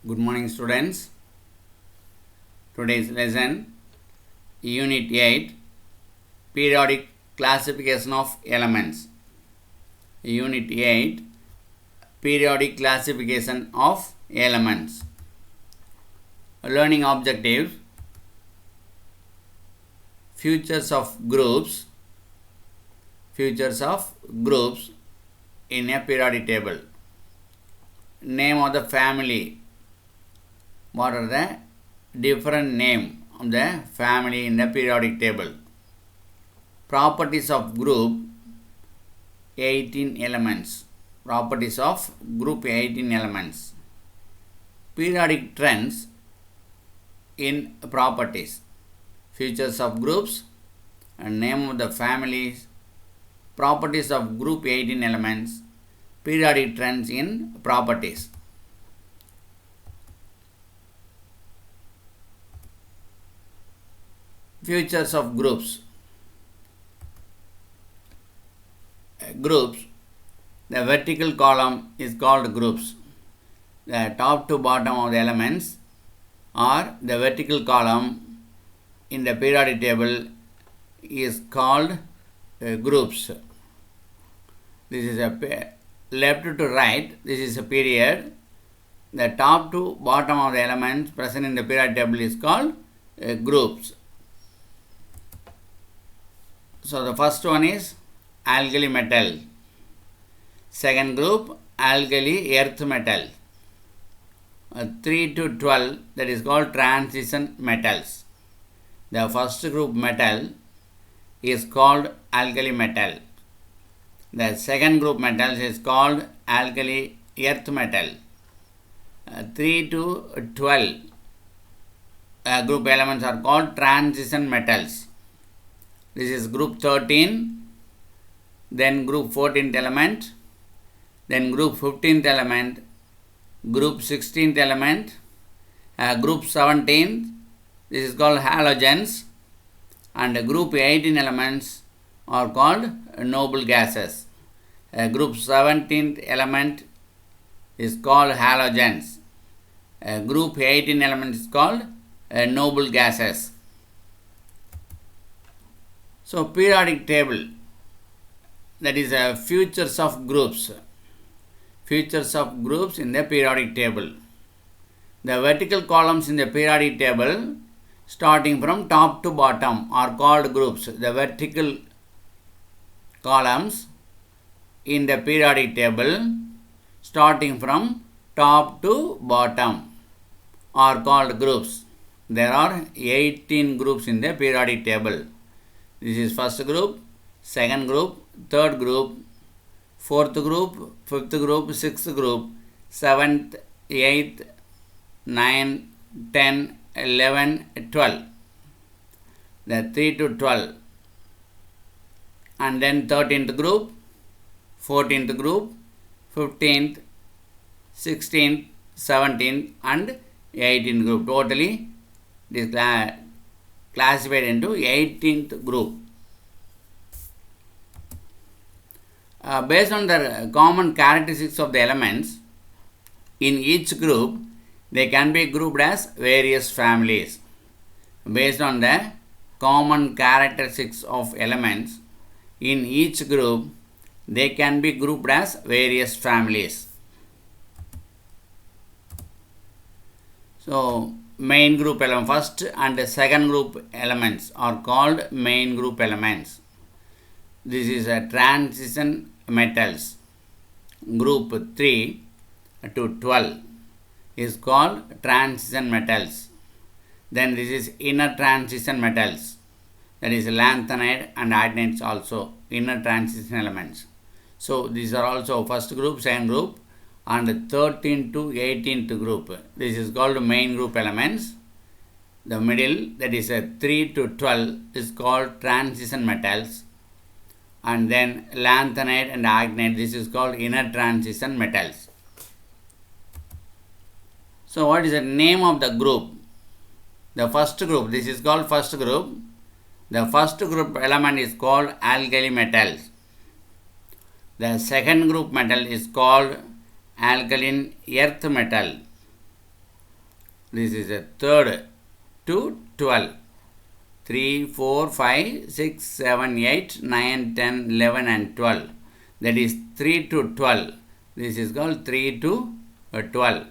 Good morning, students. Today's lesson, Unit 8, Periodic Classification of Elements. Unit 8, Periodic Classification of Elements. Learning objectives, features of groups in a periodic table. Name of the family. What are the different name of the family in the periodic table? Properties of group 18 elements. Properties of group 18 elements. Periodic trends in properties. Features of groups and name of the families. Properties of group 18 elements. Periodic trends in properties. Features of groups. Groups. The vertical column is called groups. The top to bottom of the elements or the vertical column in the periodic table is called groups. This is a left to right. This is a period. The top to bottom of the elements present in the periodic table is called groups. So the first one is alkali metal. Second group, alkali earth metal. 3 to 12, that is called transition metals. The first group metal is called alkali metal. The second group metals is called alkali earth metal. 3 to 12 group elements are called transition metals. This is group 13, then group 14th element, then group 15th element, group 16th element, group 17th, this is called halogens, and group 18 elements are called noble gases. Group 17th element is called halogens. Group 18 element is called noble gases. So periodic table, that is features of groups. Features of groups in the periodic table. The vertical columns in the periodic table starting from top to bottom are called groups. The vertical columns in the periodic table starting from top to bottom are called groups. There are 18 groups in the periodic table. This is first group, second group, third group, fourth group, fifth group, sixth group, 7th, 8th, 9th, 10, 11, 12. The 3 to 12. And then 13th group, 14th group, 15th, 16th, 17th and 18th group. Totally this classified into 18th group. Based on the common characteristics of the elements in each group, they can be grouped as various families. Based on the common characteristics of elements in each group, they can be grouped as various families. So main group element, first and second group elements are called main group elements. This is a transition metals. Group 3 to 12 is called transition metals. Then this is inner transition metals. That is lanthanide and adenides also inner transition elements. So these are also first group, second group and 13th to 18th group. This is called main group elements. The middle, that is 3 to 12 is called transition metals. And then lanthanide and adenine, this is called inner transition metals. So what is the name of the group? The first group, this is called first group. The first group element is called alkali metals. The second group metal is called alkaline earth metal. This is a third to 12. 3, 4, 5, 6, 7, 8, 9, 10, 11 and 12. That is 3 to 12. This is called 3 to 12.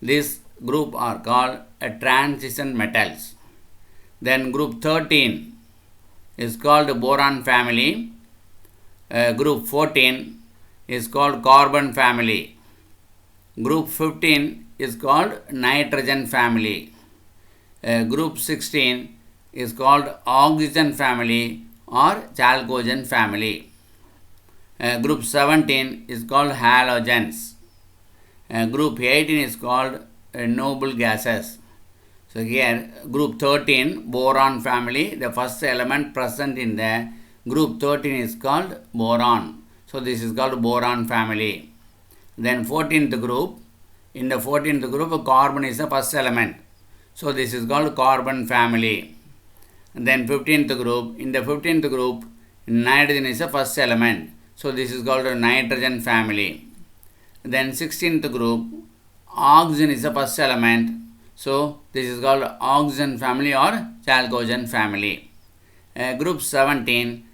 This group are called transition metals. Then group 13 is called boron family. Group 14 is called carbon family. Group 15 is called nitrogen family. Group 16 is called oxygen family or chalcogen family. Group 17 is called halogens. Group 18 is called noble gases. So here group 13 boron family, the first element present in the group 13 is called boron. So this is called boron family. Then 14th group, in the 14th group carbon is the first element. So this is called carbon family. And then 15th group, in the 15th group nitrogen is the first element. So this is called a nitrogen family. Then 16th group, oxygen is the first element. So this is called oxygen family or chalcogen family. Group 17,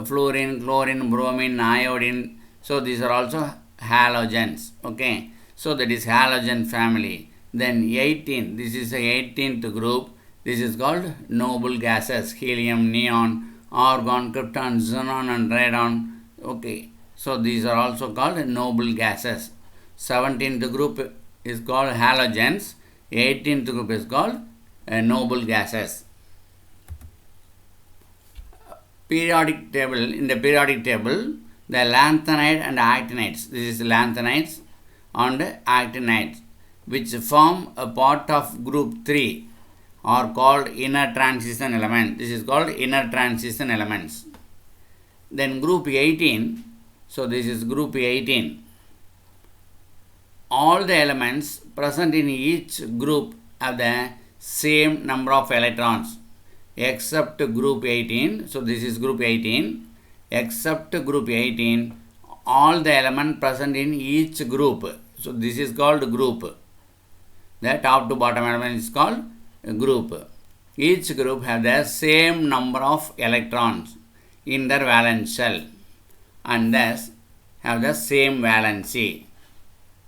fluorine, chlorine, bromine, iodine. So these are also halogens. Okay. So that is halogen family. Then 18, this is the 18th group. This is called noble gases, helium, neon, argon, krypton, xenon and radon. Okay, so these are also called noble gases. 17th group is called halogens. 18th group is called noble gases. Periodic table, in the periodic table, the lanthanide and actinides, this is lanthanides and actinides, which form a part of group 3 are called inner transition elements. This is called inner transition elements. Then group 18, so this is group 18. All the elements present in each group have the same number of electrons except group 18. So this is group 18. Except group 18, all the elements present in each group. So this is called group. The top to bottom element is called group. Each group have the same number of electrons in their valence shell and thus have the same valency.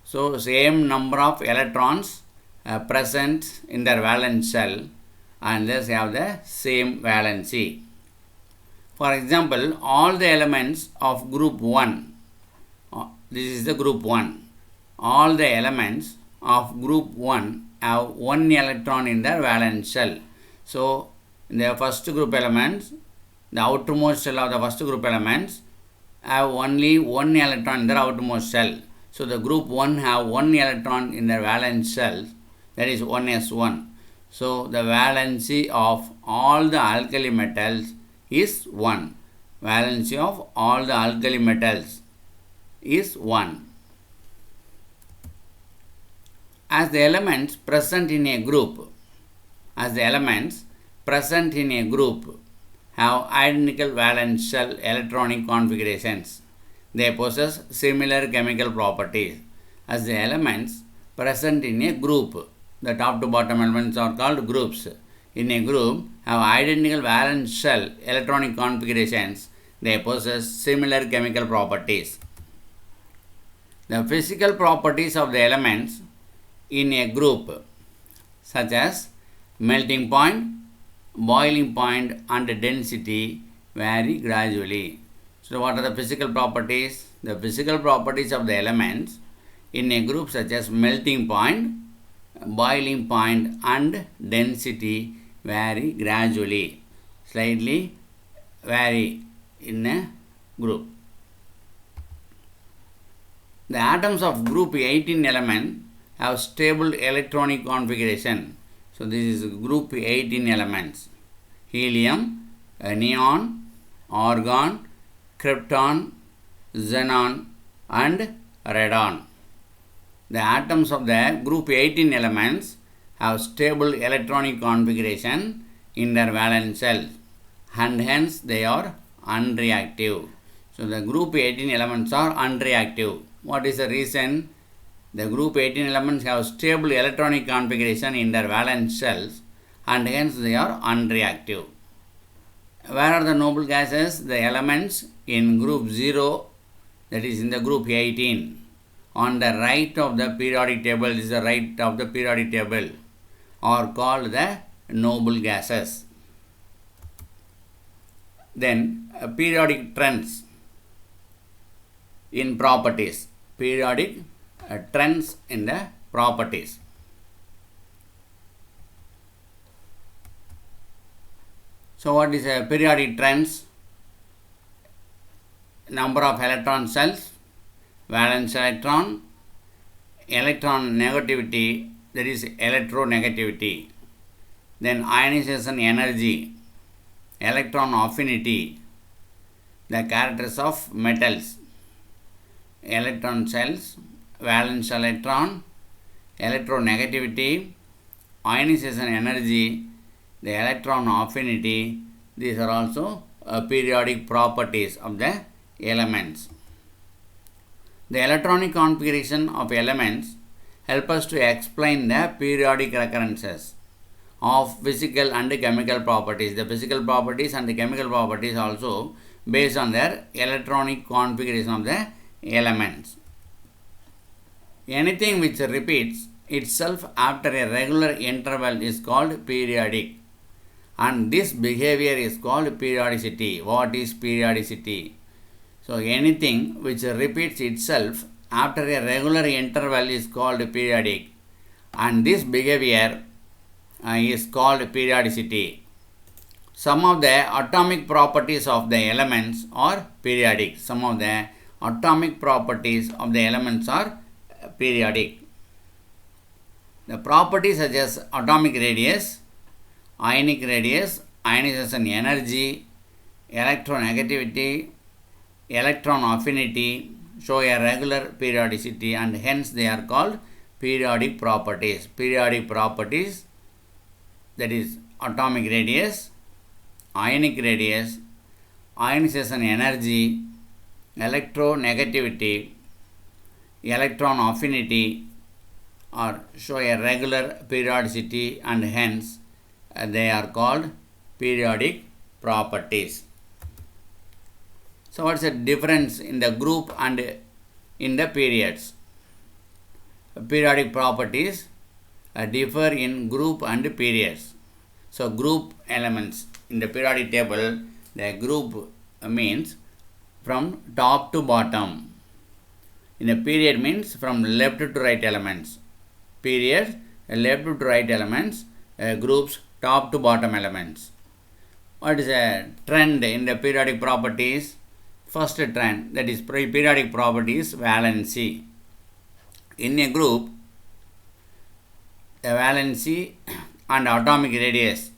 So same number of electrons present in their valence shell and thus have the same valency. For example, all the elements of group 1, this is the group 1, all the elements of group 1 have one electron in their valence shell. So in the first group elements, the outermost shell of the first group elements have only one electron in their outermost shell. So the group 1 have one electron in their valence shell, that is 1s1. So the valency of all the alkali metals is 1. Valency of all the alkali metals is 1. As the elements present in a group, have identical valence shell electronic configurations. They possess similar chemical properties. As the elements present in a group, the top to bottom elements are called groups. In a group, have identical valence shell electronic configurations. They possess similar chemical properties. The physical properties of the elements in a group, such as melting point, boiling point and density, vary gradually. So what are the physical properties? The physical properties of the elements in a group such as melting point, boiling point and density vary gradually, slightly vary in a group. The atoms of group 18 element have stable electronic configuration. So this is group 18 elements: helium, neon, argon, krypton, xenon and radon. The atoms of the group 18 elements have stable electronic configuration in their valence shells and hence they are unreactive. So the group 18 elements are unreactive. What is the reason? The group 18 elements have stable electronic configuration in their valence shells and hence they are unreactive. Where are the noble gases? The elements in group 0, that is in the group 18. On the right of the periodic table, this is the right of the periodic table, are called the noble gases. Then periodic trends in properties. Periodic trends in the properties. So what is a periodic trends? Number of electron shells, valence electron, electron negativity, that is electronegativity, then ionization energy, electron affinity, the characters of metals, electron shells, valence electron, electronegativity, ionization energy, the electron affinity. These are also periodic properties of the elements. The electronic configuration of elements help us to explain the periodic recurrences of physical and chemical properties. The physical properties and the chemical properties also based on their electronic configuration of the elements. Anything which repeats itself after a regular interval is called periodic, and this behavior is called periodicity. What is periodicity? So anything which repeats itself after a regular interval is called periodic, and this behavior is called periodicity. Some of the atomic properties of the elements are periodic. Some of the atomic properties of the elements are periodic. The properties such as atomic radius, ionic radius, ionization energy, electronegativity, electron affinity show a regular periodicity, and hence they are called periodic properties. Periodic properties, that is atomic radius, ionic radius, ionization energy, electronegativity, electron affinity show a regular periodicity, and hence they are called periodic properties. So what is the difference in the group and in the periods? Periodic properties differ in group and periods. So group elements in the periodic table, the group means from top to bottom. In a period means from left to right elements. Period, left to right elements, groups, top to bottom elements. What is a trend in the periodic properties? First trend, that is periodic properties, valency. In a group, the valency and atomic radius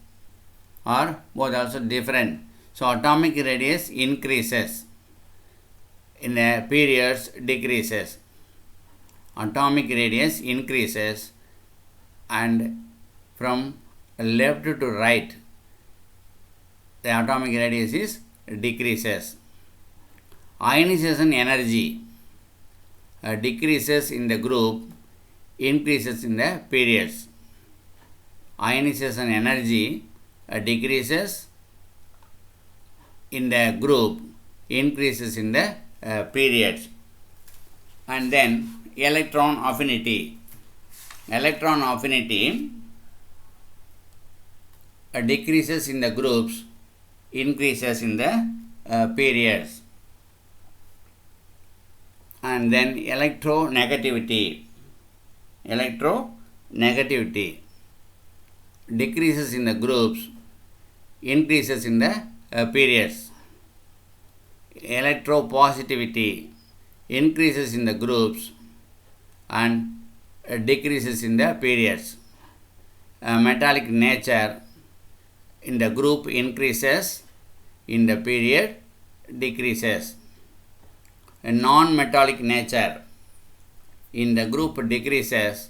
are both also different. So atomic radius increases, in the periods decreases. Atomic radius increases, and from left to right the atomic radius is decreases. Ionization energy decreases in the group, increases in the periods. Ionization energy decreases in the group, increases in the periods. And then electron affinity. Electron affinity decreases in the groups, increases in the periods. And then electronegativity. Electronegativity decreases in the groups, increases in the periods. Electropositivity increases in the groups and decreases in the periods. Metallic nature in the group increases, in the period decreases. A non-metallic nature in the group decreases,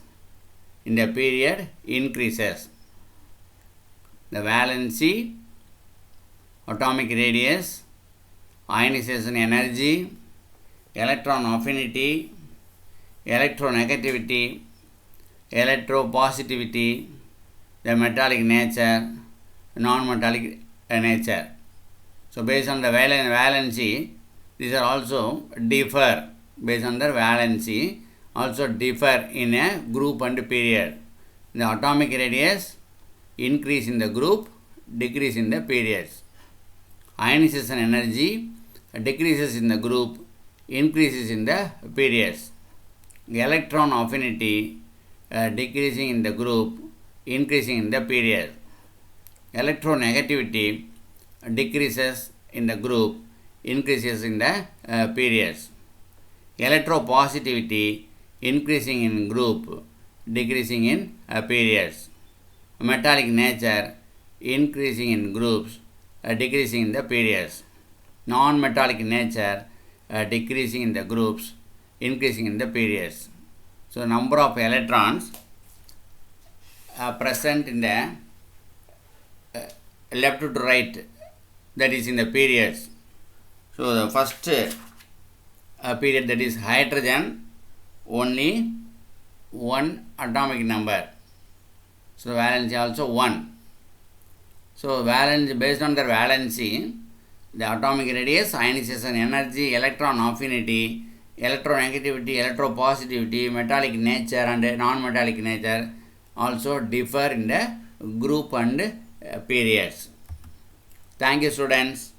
in the period increases. The valency, atomic radius, ionization energy, electron affinity, electronegativity, electropositivity, the metallic nature, non-metallic nature. So based on the valency, these are also differ. Based on their valency, also differ in a group and period. The atomic radius increase in the group, decrease in the periods. Ionization energy decreases in the group, increases in the periods. Electron affinity decreasing in the group, increasing in the period. Electronegativity decreases in the group, increases in the periods. Electropositivity increasing in group, decreasing in periods. Metallic nature increasing in groups, decreasing in the periods. Non-metallic nature decreasing in the groups, increasing in the periods. So number of electrons present in the left to right, that is in the periods. So the first period, that is hydrogen, only one atomic number. So valency also 1. So valency, based on their valency, the atomic radius, ionization energy, electron affinity, electronegativity, electropositivity, metallic nature and non-metallic nature also differ in the group and periods. Thank you, students.